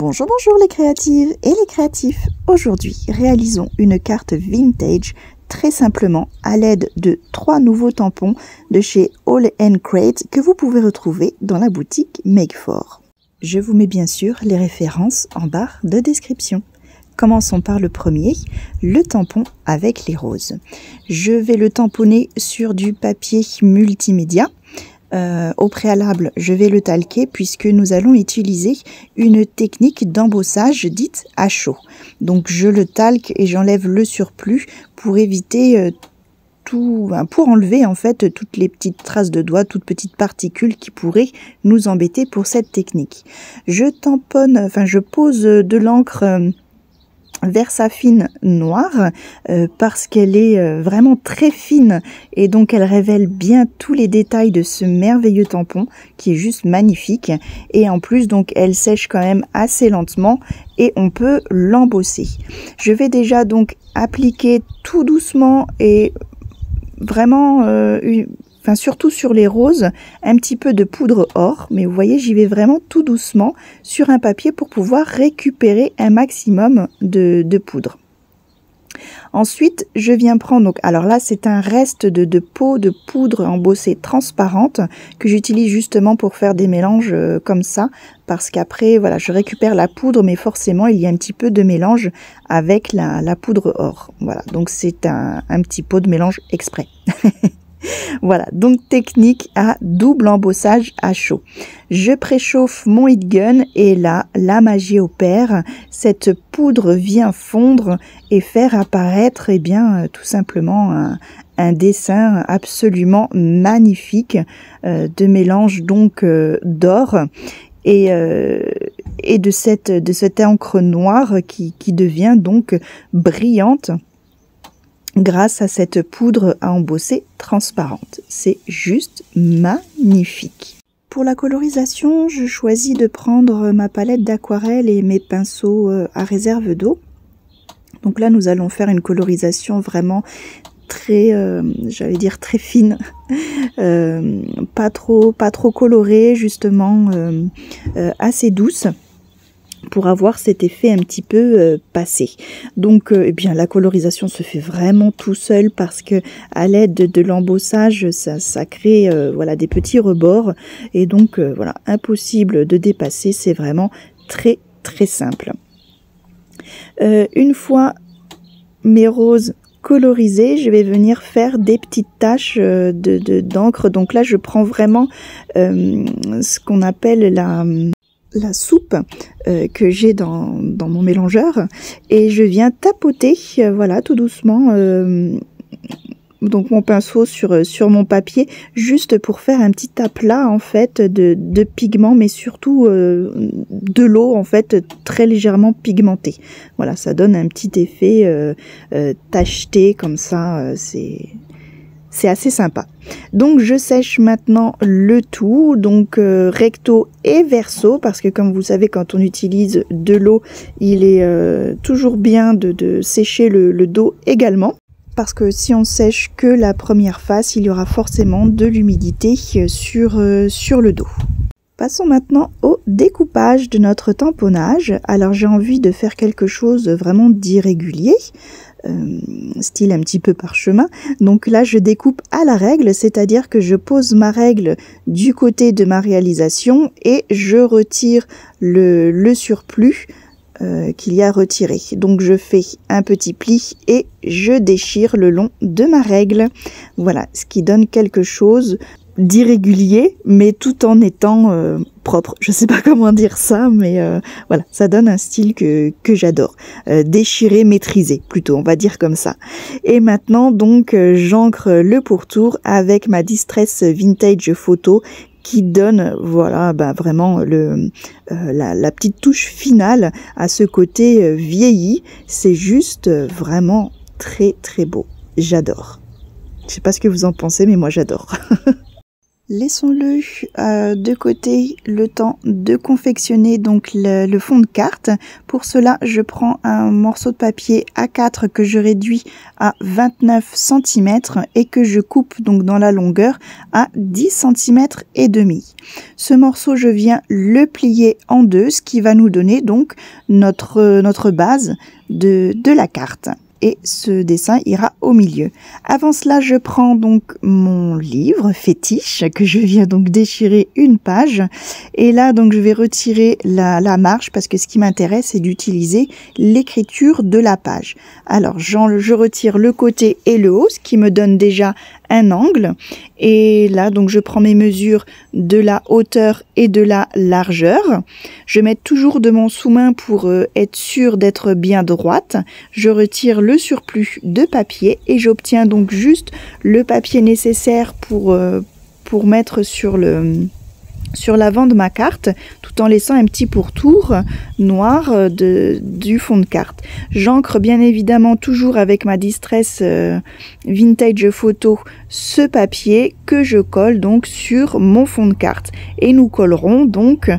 Bonjour, bonjour les créatives et les créatifs. Aujourd'hui, réalisons une carte vintage très simplement à l'aide de 3 nouveaux tampons de chez All & Crate que vous pouvez retrouver dans la boutique Make4. Je vous mets bien sûr les références en barre de description. Commençons par le premier, le tampon avec les roses. Je vais le tamponner sur du papier multimédia. Au préalable, je vais le talquer puisque nous allons utiliser une technique d'embossage dite à chaud. Donc je le talque et j'enlève le surplus pour éviter pour enlever en fait toutes les petites traces de doigts, toutes petites particules qui pourraient nous embêter pour cette technique. Je pose de l'encre Versafine noire parce qu'elle est vraiment très fine et donc elle révèle bien tous les détails de ce merveilleux tampon qui est juste magnifique, et en plus donc elle sèche quand même assez lentement et on peut l'embosser. Je vais déjà donc appliquer tout doucement et vraiment surtout sur les roses, un petit peu de poudre or, mais vous voyez, j'y vais vraiment tout doucement sur un papier pour pouvoir récupérer un maximum de poudre. Ensuite, je viens prendre, donc, alors là, c'est un reste de peau de poudre embossée transparente que j'utilise justement pour faire des mélanges comme ça, parce qu'après, voilà, je récupère la poudre, mais forcément, il y a un petit peu de mélange avec la poudre or. Voilà, donc c'est un petit pot de mélange exprès. Voilà, donc technique à double embossage à chaud. Je préchauffe mon heat gun et là, la magie opère. Cette poudre vient fondre et faire apparaître, tout simplement un dessin absolument magnifique de mélange donc d'or et de cette encre noire qui devient donc brillante grâce à cette poudre à embosser transparente. C'est juste magnifique. Pour la colorisation, je choisis de prendre ma palette d'aquarelle et mes pinceaux à réserve d'eau. Donc là, nous allons faire une colorisation vraiment très, j'allais dire très fine, pas trop colorée, justement assez douce, pour avoir cet effet un petit peu passé. Donc la colorisation se fait vraiment tout seul parce que à l'aide de l'embossage ça crée voilà des petits rebords, et donc voilà, impossible de dépasser, c'est vraiment très simple. Une fois mes roses colorisées, je vais venir faire des petites taches d'encre. Donc là je prends vraiment ce qu'on appelle la soupe que j'ai dans mon mélangeur, et je viens tapoter voilà tout doucement donc mon pinceau sur mon papier, juste pour faire un petit aplat en fait de pigments, mais surtout de l'eau en fait très légèrement pigmentée. Voilà, ça donne un petit effet tacheté comme ça, c'est assez sympa. Donc je sèche maintenant le tout, donc recto et verso, parce que comme vous savez, quand on utilise de l'eau, il est toujours bien de sécher le dos également, parce que si on sèche que la première face, il y aura forcément de l'humidité sur le dos. Passons maintenant au découpage de notre tamponnage. Alors j'ai envie de faire quelque chose vraiment d'irrégulier, style un petit peu parchemin. Donc là je découpe à la règle, c'est-à-dire que je pose ma règle du côté de ma réalisation et je retire le surplus qu'il y a retiré. Donc je fais un petit pli et je déchire le long de ma règle. Voilà, ce qui donne quelque chose d'irrégulier, mais tout en étant propre. Je sais pas comment dire ça, mais voilà, ça donne un style que j'adore. Déchiré, maîtrisé, plutôt, on va dire comme ça. Et maintenant, donc, j'ancre le pourtour avec ma Distress Vintage Photo, qui donne, voilà, vraiment la petite touche finale à ce côté vieilli. C'est juste vraiment très beau. J'adore. Je sais pas ce que vous en pensez, mais moi j'adore. Laissons-le de côté le temps de confectionner donc le fond de carte. Pour cela, je prends un morceau de papier A4 que je réduis à 29 cm et que je coupe donc dans la longueur à 10 cm et demi. Ce morceau, je viens le plier en deux, ce qui va nous donner donc notre base de la carte. Et ce dessin ira au milieu. Avant cela, je prends donc mon livre fétiche que je viens donc déchirer une page. Et là, donc, je vais retirer la marge parce que ce qui m'intéresse, c'est d'utiliser l'écriture de la page. Alors, je retire le côté et le haut, ce qui me donne déjà un angle. Et là, donc, je prends mes mesures de la hauteur et de la largeur. Je mets toujours de mon sous-main pour être sûr d'être bien droite. Je retire le surplus de papier et j'obtiens donc juste le papier nécessaire pour mettre sur l'avant de ma carte, tout en laissant un petit pourtour noir du fond de carte. J'ancre bien évidemment toujours avec ma Distress Vintage Photo ce papier que je colle donc sur mon fond de carte. Et nous collerons donc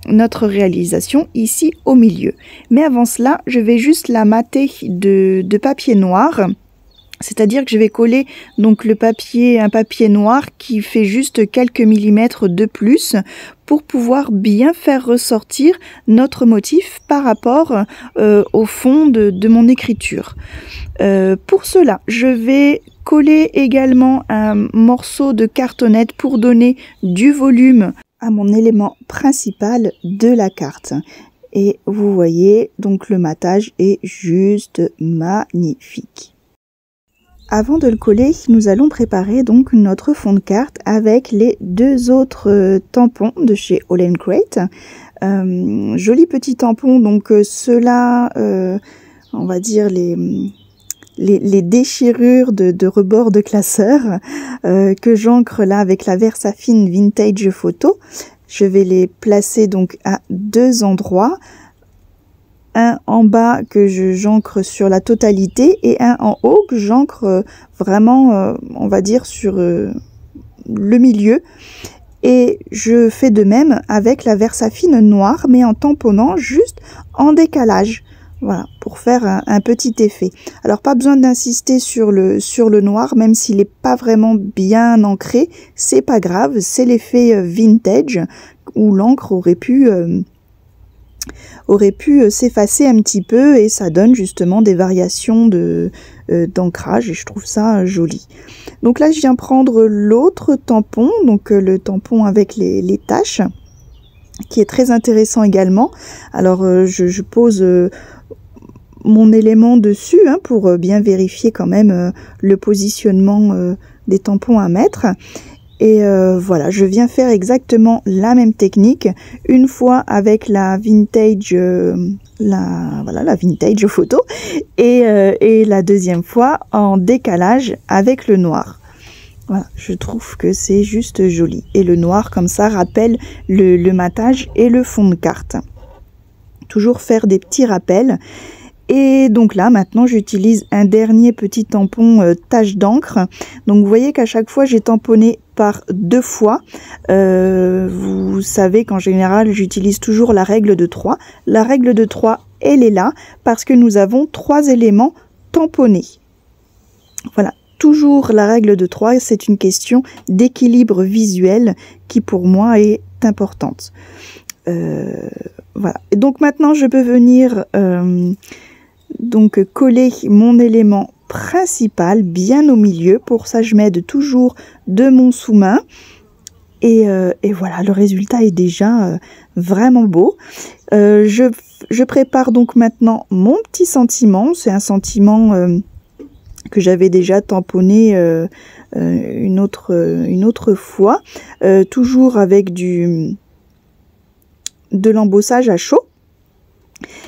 notre réalisation ici au milieu. Mais avant cela, je vais juste la mater de papier noir. C'est-à-dire que je vais coller donc un papier noir qui fait juste quelques millimètres de plus pour pouvoir bien faire ressortir notre motif par rapport au fond de mon écriture. Pour cela, je vais coller également un morceau de cartonnette pour donner du volume à mon élément principal de la carte. Et vous voyez, donc le matage est juste magnifique. Avant de le coller, nous allons préparer donc notre fond de carte avec les deux autres tampons de chez All & Crate. Jolis petits tampons, donc ceux-là, on va dire les déchirures de rebord de classeur que j'ancre là avec la Versafine Vintage Photo. Je vais les placer donc à deux endroits. Un en bas que j'ancre sur la totalité et un en haut que j'ancre vraiment, on va dire, sur le milieu. Et je fais de même avec la Versafine noire, mais en tamponnant juste en décalage. Voilà, pour faire un petit effet. Alors, pas besoin d'insister sur le noir, même s'il n'est pas vraiment bien ancré. C'est pas grave, c'est l'effet vintage où l'encre aurait pu s'effacer un petit peu et ça donne justement des variations d'ancrage et je trouve ça joli. Donc là, je viens prendre l'autre tampon, donc le tampon avec les taches, qui est très intéressant également. Alors, je pose mon élément dessus pour bien vérifier quand même le positionnement des tampons à mettre. Et voilà, je viens faire exactement la même technique une fois avec la vintage, la vintage photo et la deuxième fois en décalage avec le noir. Voilà, je trouve que c'est juste joli. Et le noir comme ça rappelle le matage et le fond de carte. Toujours faire des petits rappels. Et donc là, maintenant, j'utilise un dernier petit tampon tache d'encre. Donc, vous voyez qu'à chaque fois, j'ai tamponné par deux fois. Vous savez qu'en général, j'utilise toujours la règle de 3. La règle de 3, elle est là parce que nous avons 3 éléments tamponnés. Voilà, toujours la règle de 3. C'est une question d'équilibre visuel qui, pour moi, est importante. Voilà. Et donc, maintenant, je peux venir donc coller mon élément principal bien au milieu. Pour ça, je m'aide toujours de mon sous-main. Et voilà, le résultat est déjà vraiment beau. Je prépare donc maintenant mon petit sentiment. C'est un sentiment que j'avais déjà tamponné une autre fois. Toujours avec de l'embossage à chaud.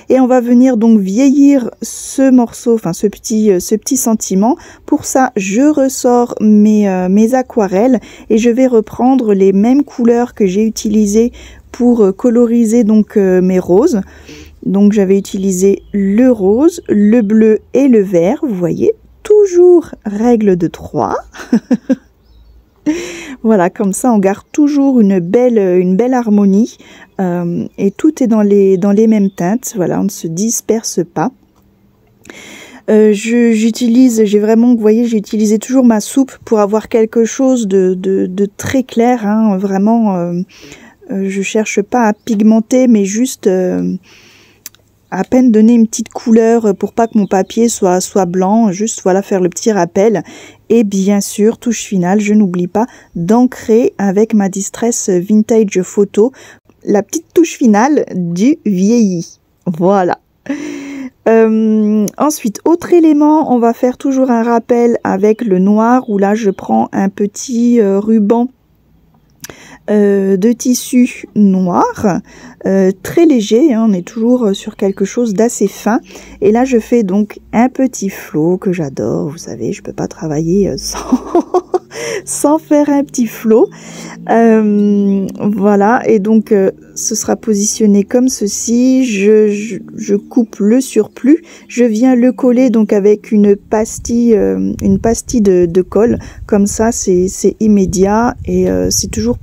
Et on va venir donc vieillir ce morceau, enfin ce petit sentiment. Pour ça, je ressors mes aquarelles et je vais reprendre les mêmes couleurs que j'ai utilisées pour coloriser donc mes roses. Donc j'avais utilisé le rose, le bleu et le vert, vous voyez, toujours règle de 3. Voilà, comme ça on garde toujours une belle harmonie et tout est dans les mêmes teintes. Voilà, on ne se disperse pas. J'ai vraiment, vous voyez, j'ai utilisé toujours ma soupe pour avoir quelque chose de très clair, hein, vraiment. Je cherche pas à pigmenter, mais juste à peine donner une petite couleur pour pas que mon papier soit blanc, juste voilà, faire le petit rappel. Et bien sûr, touche finale, je n'oublie pas d'ancrer avec ma Distress Vintage Photo la petite touche finale du vieilli. Voilà. Ensuite, autre élément, on va faire toujours un rappel avec le noir, où là je prends un petit ruban de tissu noir, très léger, hein, on est toujours sur quelque chose d'assez fin. Et là je fais donc un petit flot que j'adore, vous savez, je peux pas travailler sans faire un petit flot. Voilà, et donc ce sera positionné comme ceci. Je coupe le surplus, je viens le coller donc avec une pastille de colle, comme ça c'est immédiat et c'est toujours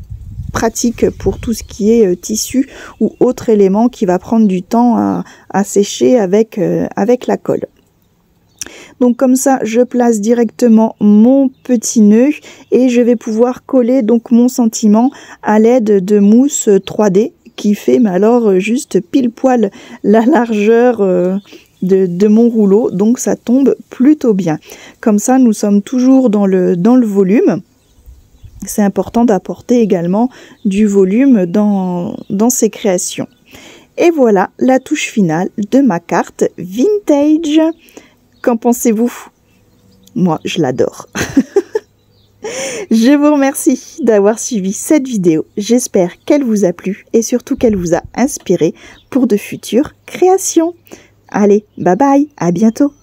pratique pour tout ce qui est tissu ou autre élément qui va prendre du temps à sécher avec la colle. Donc comme ça, je place directement mon petit nœud et je vais pouvoir coller donc mon sentiment à l'aide de mousse 3D qui fait, mais alors juste pile poil la largeur de mon rouleau, donc ça tombe plutôt bien. Comme ça, nous sommes toujours dans le volume. C'est important d'apporter également du volume dans ces créations. Et voilà la touche finale de ma carte vintage. Qu'en pensez-vous? Moi, je l'adore. Je vous remercie d'avoir suivi cette vidéo. J'espère qu'elle vous a plu et surtout qu'elle vous a inspiré pour de futures créations. Allez, bye bye, à bientôt.